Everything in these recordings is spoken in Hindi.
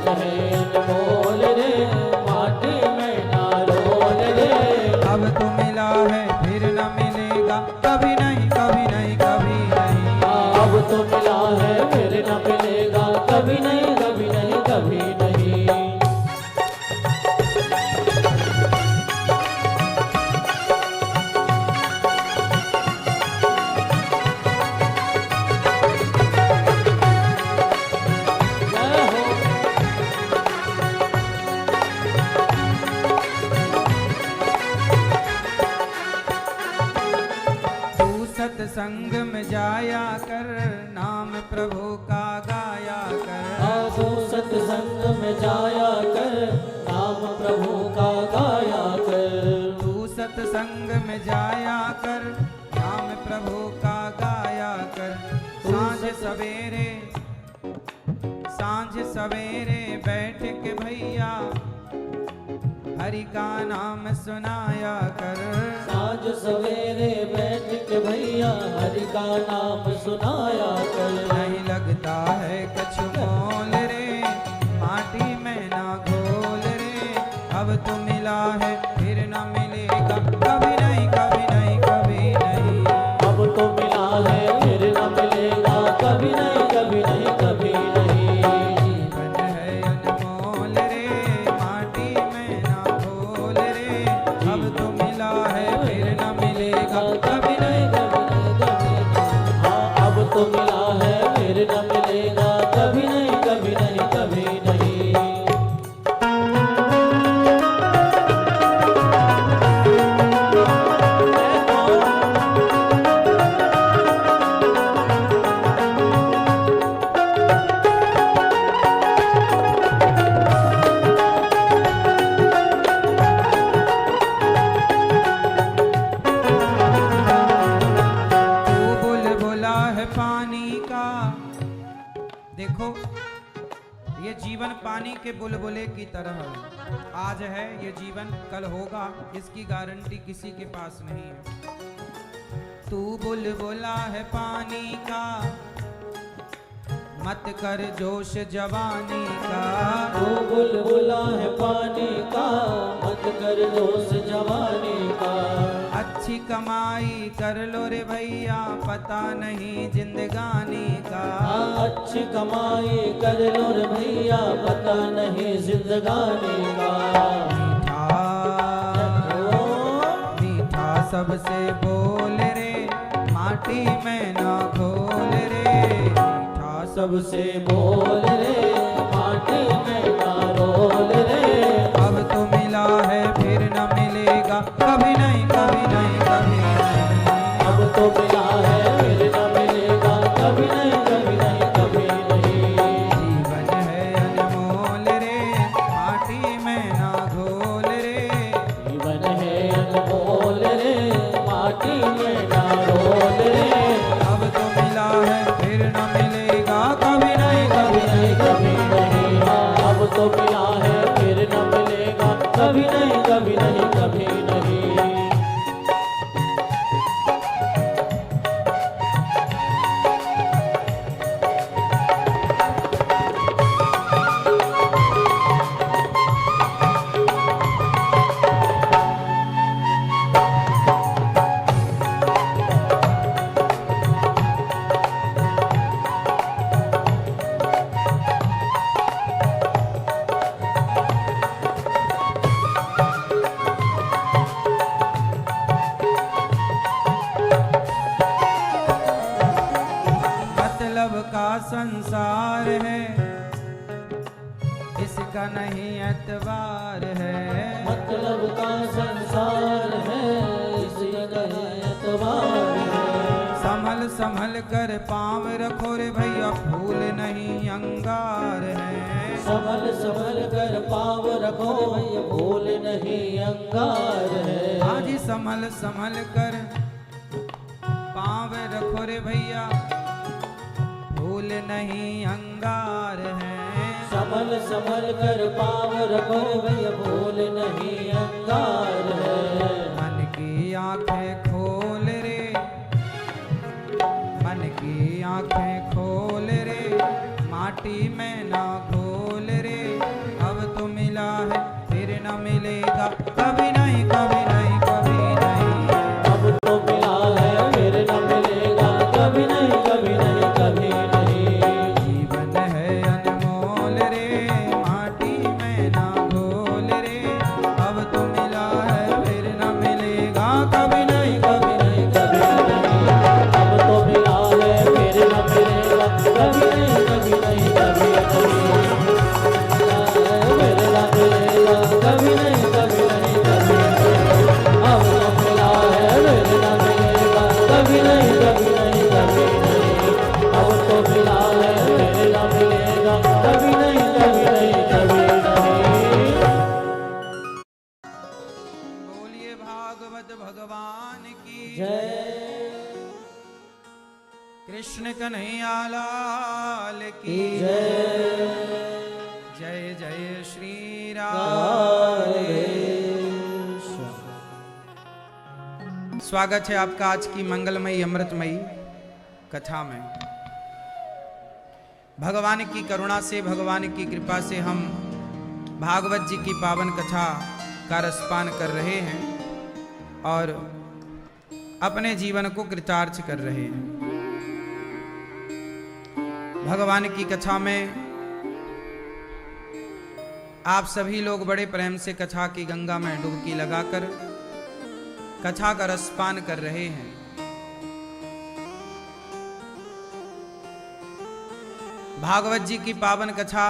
जीवन है अनमोल रे, माटी में ना रोल रे। अब तो मिला है फिर न मिलेगा, कभी नहीं कभी नहीं कभी नहीं। अब तो मिला है फिर न मिलेगा, कभी नहीं कभी नहीं कभी नहीं। सत्संग में जाया कर, नाम प्रभु का गाया कर। तू सत्संग में जाया कर, नाम प्रभु का गाया कर। तू सत्संग में जाया कर, नाम प्रभु का गाया कर। सांझ सवेरे बैठ के भैया हरि का नाम सुनाया कर। सांझ सवेरे बैठ के भैया हरि का नाम सुनाया कर। नहीं लगता है कुछ मोल रे, माटी में ना घोल रे। अब तो मिला है फिर न मिलेगा, कभी नहीं कभी नहीं कभी नहीं। अब तो मिला है फिर न मिलेगा, कभी नहीं कभी नहीं कभी नहीं। जीवन है अनमोल रे, माटी में ना घोल रे। अब तो मिला है फिर न मिलेगा, कभी नहीं कभी नहीं कभी नहीं। हाँ, अब तो मिला है फिर न मिलेगा, कभी नहीं कभी नहीं कभी नहीं। देखो ये जीवन पानी के बुलबुले की तरह है। आज है ये जीवन, कल होगा, इसकी गारंटी किसी के पास नहीं है। तू बुलबुला है पानी का, मत कर जोश जवानी का। तू बुलबुला है पानी का, मत कर जोश जवानी का। अच्छी कमाई कर लो रे भैया, पता नहीं जिंदगानी का। अच्छी कमाई कर लो रे भैया, पता नहीं जिंदगानी का। मीठा सबसे बोल रे, माटी में ना घोल रे। सबसे बोल रे, माटी में ना रोल रे। अब तो मिला है फिर न मिलेगा, कभी नहीं कभी नहीं कभी नहीं। अब तो मिला है फिर न मिलेगा, कभी नहीं कभी नहीं कभी नहीं। जीवन है अनमोल रे, माटी में ना घोल रे। जीवन है अनमोल रे, माटी में ना रोल रे। अब तो मिला है फिर न मिलेगा, कभी नहीं कभी नहीं कभी नहीं। अब तो मिला है फिर न मिलेगा, कभी नहीं कभी नहीं कभी नहीं। संसार है, इसका नहीं एतबार है। मतलब का संसार है, इसका नहीं एतबार है। संभल संभल कर पाँव रखो रे भैया, फूल नहीं अंगार है। संभल संभल कर पाँव रखो भैया, फूल नहीं अंगार है। आज संभल संभल कर पाँव रखो रे भैया, फूल नहीं अंगार है। संभल संभल कर पाँव रखो भैया, फूल नहीं अंगार है। मन की आंखें खोल रे, मन की आंखें खोल रे, माटी में ना घोल रे। कृष्ण कन्हैया लाल की जय। जय जय श्री राधे राम। स्वागत है आपका आज की मंगलमयी अमृतमयी कथा में। भगवान की करुणा से, भगवान की कृपा से हम भागवत जी की पावन कथा का रसपान कर रहे हैं और अपने जीवन को कृतार्थ कर रहे हैं। भगवान की कथा में आप सभी लोग बड़े प्रेम से कथा की गंगा में डुबकी लगाकर कथा का रसपान कर रहे हैं। भागवत जी की पावन कथा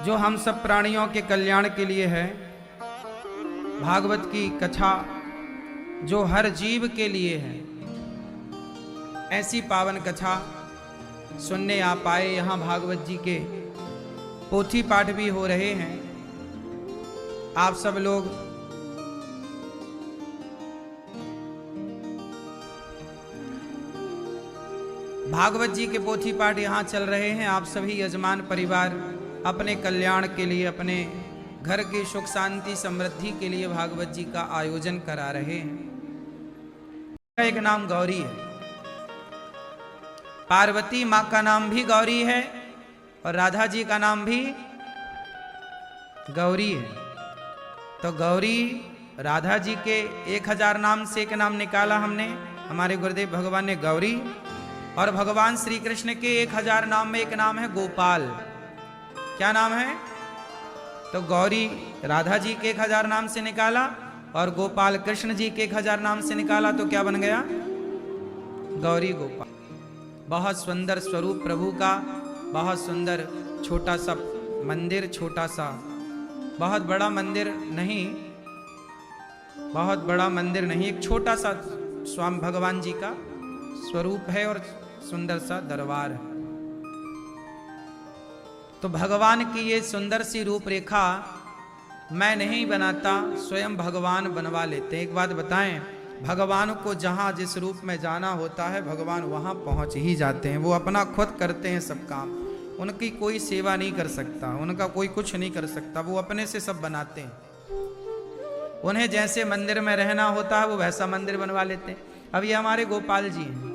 जो हम सब प्राणियों के कल्याण के लिए है, भागवत की कथा जो हर जीव के लिए है, ऐसी पावन कथा सुनने आप आए। यहाँ भागवत जी के पोथी पाठ भी हो रहे हैं। आप सब लोग भागवत जी के पोथी पाठ यहाँ चल रहे हैं। आप सभी यजमान परिवार अपने कल्याण के लिए, अपने घर की सुख शांति समृद्धि के लिए भागवत जी का आयोजन करा रहे हैं। एक नाम गौरी है, पार्वती माँ का नाम भी गौरी है और राधा जी का नाम भी गौरी है। तो गौरी राधा जी के 1000 नाम से एक नाम निकाला हमने, हमारे गुरुदेव भगवान ने गौरी। और भगवान श्री कृष्ण के 1000 नाम में एक नाम है गोपाल। क्या नाम है? तो गौरी राधा जी के 1000 नाम से निकाला और गोपाल कृष्ण जी के 1000 नाम से निकाला, तो क्या बन गया? गौरी गोपाल। बहुत सुंदर स्वरूप प्रभु का, बहुत सुंदर छोटा सा मंदिर, छोटा सा, बहुत बड़ा मंदिर नहीं, बहुत बड़ा मंदिर नहीं, एक छोटा सा स्वामी भगवान जी का स्वरूप है और सुंदर सा दरबार है। तो भगवान की ये सुंदर सी रूपरेखा मैं नहीं बनाता, स्वयं भगवान बनवा लेते हैं। एक बात बताएं, भगवान को जहां जिस रूप में जाना होता है भगवान वहां पहुंच ही जाते हैं। वो अपना खुद करते हैं सब काम, उनकी कोई सेवा नहीं कर सकता, उनका कोई कुछ नहीं कर सकता, वो अपने से सब बनाते हैं। उन्हें जैसे मंदिर में रहना होता है वो वैसा मंदिर बनवा लेते हैं। अब ये हमारे गोपाल जी हैं,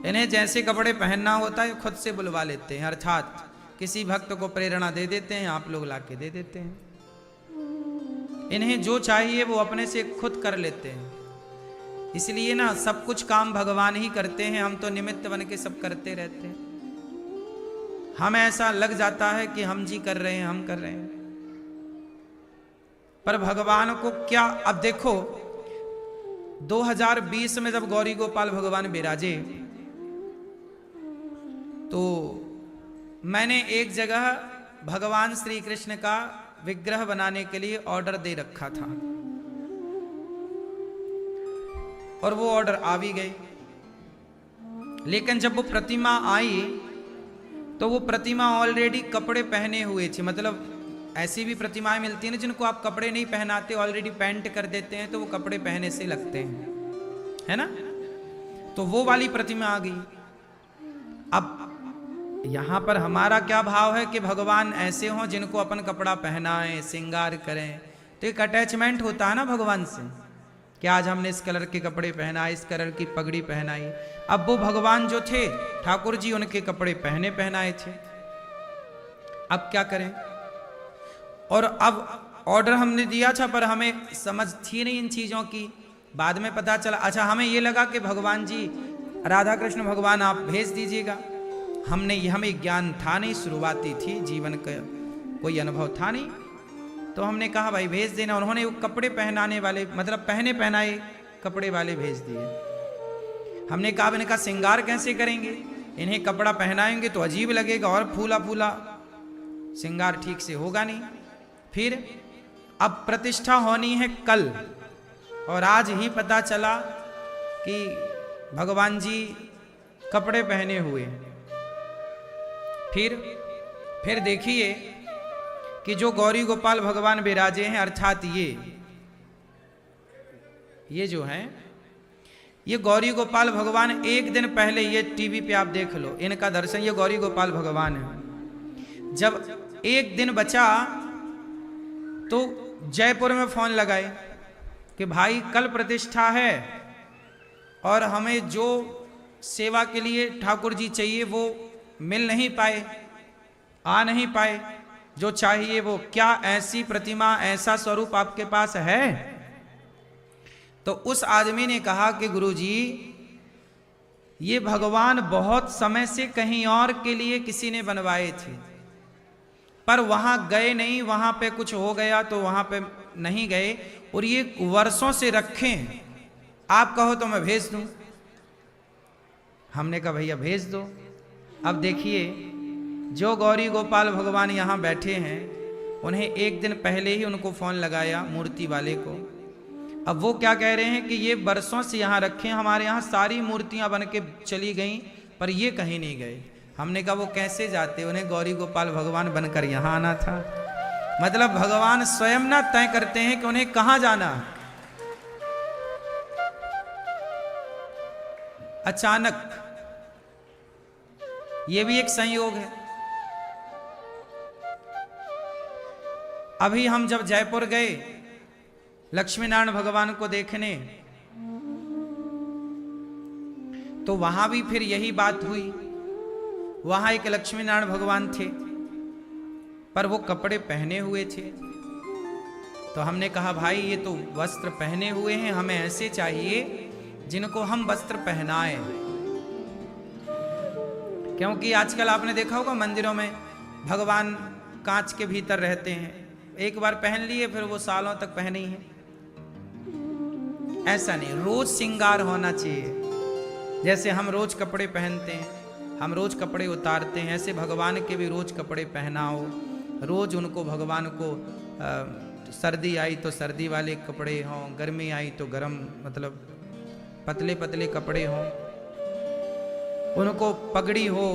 इन्हें जैसे कपड़े पहनना होता है खुद से बुलवा लेते हैं, अर्थात किसी भक्त को प्रेरणा दे देते हैं, आप लोग लाके दे देते हैं। इन्हें जो चाहिए वो अपने से खुद कर लेते हैं। इसलिए ना सब कुछ काम भगवान ही करते हैं, हम तो निमित्त बन के सब करते रहते हैं। हमें ऐसा लग जाता है कि हम जी कर रहे हैं, हम कर रहे हैं, पर भगवान को क्या। अब देखो 2020 में जब गौरी गोपाल भगवान विराजे तो मैंने एक जगह भगवान श्री कृष्ण का विग्रह बनाने के लिए ऑर्डर दे रखा था और वो ऑर्डर आ भी गए। लेकिन जब वो प्रतिमा आई तो वो प्रतिमा ऑलरेडी कपड़े पहने हुए थी। मतलब ऐसी भी प्रतिमाएं मिलती हैं ना जिनको आप कपड़े नहीं पहनाते, ऑलरेडी पेंट कर देते हैं तो वो कपड़े पहने से लगते हैं, है ना। तो वो वाली प्रतिमा आ गई। अब यहां पर हमारा क्या भाव है कि भगवान ऐसे हों जिनको अपन कपड़ा पहनाएं, श्रृंगार करें, तो एक अटैचमेंट होता है ना भगवान से कि आज हमने इस कलर के कपड़े पहनाए, इस कलर की पगड़ी पहनाई। अब वो भगवान जो थे ठाकुर जी उनके कपड़े पहनाए थे। अब क्या करें? और अब ऑर्डर हमने दिया था पर हमें समझ थी नहीं इन चीजों की। बाद में पता चला, अच्छा हमें ये लगा कि भगवान जी राधा कृष्ण भगवान आप भेज दीजिएगा। हमें ज्ञान था नहीं, शुरुआती थी, जीवन का कोई अनुभव था नहीं, तो हमने कहा भाई भेज देना। उन्होंने वो कपड़े पहनाने वाले, मतलब पहने पहनाए कपड़े वाले भेज दिए। हमने कहा इनका श्रृंगार कैसे करेंगे, इन्हें कपड़ा पहनाएंगे तो अजीब लगेगा और फूला फूला श्रृंगार ठीक से होगा नहीं। फिर अब प्रतिष्ठा होनी है कल और आज ही पता चला कि भगवान जी कपड़े पहने हुए। फिर देखिए कि जो गौरी गोपाल भगवान विराजे हैं, अर्थात ये जो हैं ये गौरी गोपाल भगवान एक दिन पहले, ये टीवी पे आप देख लो इनका दर्शन, ये गौरी गोपाल भगवान है। जब एक दिन बचा तो जयपुर में फोन लगाए कि भाई कल प्रतिष्ठा है और हमें जो सेवा के लिए ठाकुर जी चाहिए वो मिल नहीं पाए, आ नहीं पाए, जो चाहिए वो, क्या ऐसी प्रतिमा, ऐसा स्वरूप आपके पास है? तो उस आदमी ने कहा कि गुरुजी, ये भगवान बहुत समय से कहीं और के लिए किसी ने बनवाए थे, पर वहां गए नहीं, वहां पे कुछ हो गया तो वहां पे नहीं गए, और ये वर्षों से रखे हैं, आप कहो तो मैं भेज दूं। हमने कहा भैया भेज दो। अब देखिए, जो गौरी गोपाल भगवान यहाँ बैठे हैं, उन्हें एक दिन पहले ही उनको फोन लगाया मूर्ति वाले को। अब वो क्या कह रहे हैं कि ये बरसों से यहाँ रखे, हमारे यहाँ सारी मूर्तियां बन के चली गईं, पर ये कहीं नहीं गए। हमने कहा वो कैसे जाते, उन्हें गौरी गोपाल भगवान बनकर यहाँ आना था। मतलब भगवान स्वयं ना तय करते हैं कि उन्हें कहाँ जाना, अचानक, ये भी एक संयोग है। अभी हम जब जयपुर गए लक्ष्मी नारायण भगवान को देखने, तो वहां भी फिर यही बात हुई। वहां एक लक्ष्मी नारायण भगवान थे, पर वो कपड़े पहने हुए थे। तो हमने कहा भाई ये तो वस्त्र पहने हुए हैं, हमें ऐसे चाहिए जिनको हम वस्त्र पहनाएं। क्योंकि आजकल आपने देखा होगा मंदिरों में भगवान कांच के भीतर रहते हैं, एक बार पहन लिए फिर वो सालों तक पहने ही हैं। ऐसा नहीं, रोज श्रृंगार होना चाहिए। जैसे हम रोज कपड़े पहनते हैं, हम रोज कपड़े उतारते हैं, ऐसे भगवान के भी रोज कपड़े पहनाओ। रोज उनको, भगवान को सर्दी आई तो सर्दी वाले कपड़े हों, गर्मी आई तो गर्म, मतलब पतले पतले कपड़े हों, उनको पगड़ी हो।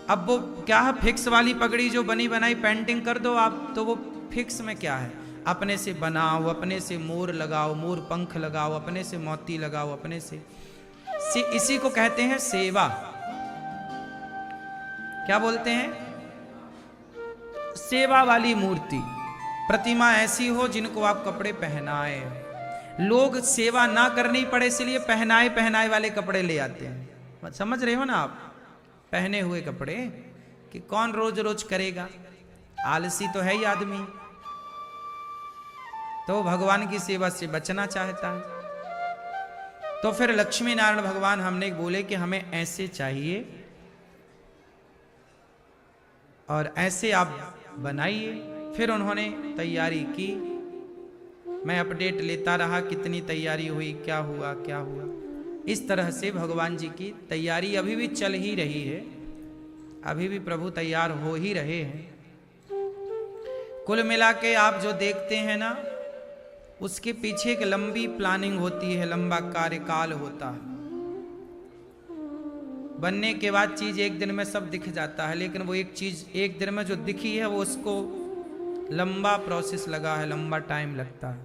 अब वो क्या है, फिक्स वाली पगड़ी जो बनी बनाई पेंटिंग कर दो आप, तो वो फिक्स में क्या है, अपने से बनाओ, अपने से मोर लगाओ, मोर पंख लगाओ, अपने से मोती लगाओ, अपने से इसी को कहते हैं सेवा। क्या बोलते हैं? सेवा वाली मूर्ति, प्रतिमा ऐसी हो जिनको आप कपड़े पहनाए। लोग सेवा ना करनी पड़े इसलिए पहनाए पहनाए वाले कपड़े ले आते हैं। समझ रहे हो ना आप? पहने हुए कपड़े कि कौन रोज रोज करेगा, आलसी तो है ही आदमी, तो भगवान की सेवा से बचना चाहता है। तो फिर लक्ष्मी नारायण भगवान हमने बोले कि हमें ऐसे चाहिए और ऐसे आप बनाइए। फिर उन्होंने तैयारी की, मैं अपडेट लेता रहा कितनी तैयारी हुई, क्या हुआ क्या हुआ। इस तरह से भगवान जी की तैयारी अभी भी चल ही रही है, अभी भी प्रभु तैयार हो ही रहे हैं। कुल मिला के आप जो देखते हैं ना, उसके पीछे एक लंबी प्लानिंग होती है, लंबा कार्यकाल होता है। बनने के बाद चीज एक दिन में सब दिख जाता है, लेकिन वो एक चीज एक दिन में जो दिखी है वो उसको लंबा प्रोसेस लगा है, लंबा टाइम लगता है।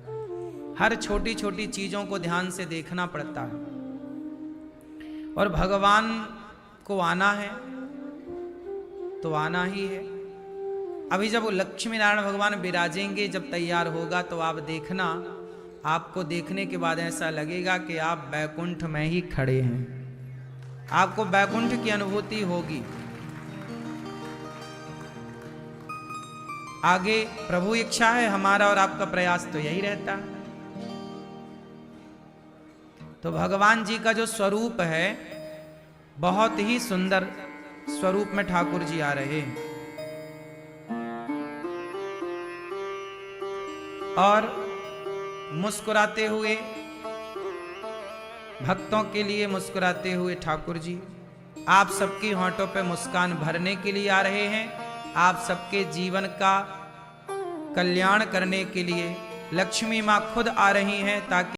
हर छोटी छोटी चीजों को ध्यान से देखना पड़ता है। और भगवान को आना है तो आना ही है। अभी जब वो लक्ष्मी नारायण भगवान विराजेंगे, जब तैयार होगा, तो आप देखना, आपको देखने के बाद ऐसा लगेगा कि आप बैकुंठ में ही खड़े हैं। आपको बैकुंठ की अनुभूति होगी। आगे प्रभु इच्छा है, हमारा और आपका प्रयास तो यही रहता है। तो भगवान जी का जो स्वरूप है, बहुत ही सुंदर स्वरूप में ठाकुर जी आ रहे हैं। और मुस्कुराते हुए, भक्तों के लिए मुस्कुराते हुए ठाकुर जी आप सबकी होंठों पे मुस्कान भरने के लिए आ रहे हैं। आप सबके जीवन का कल्याण करने के लिए लक्ष्मी माँ खुद आ रही हैं, ताकि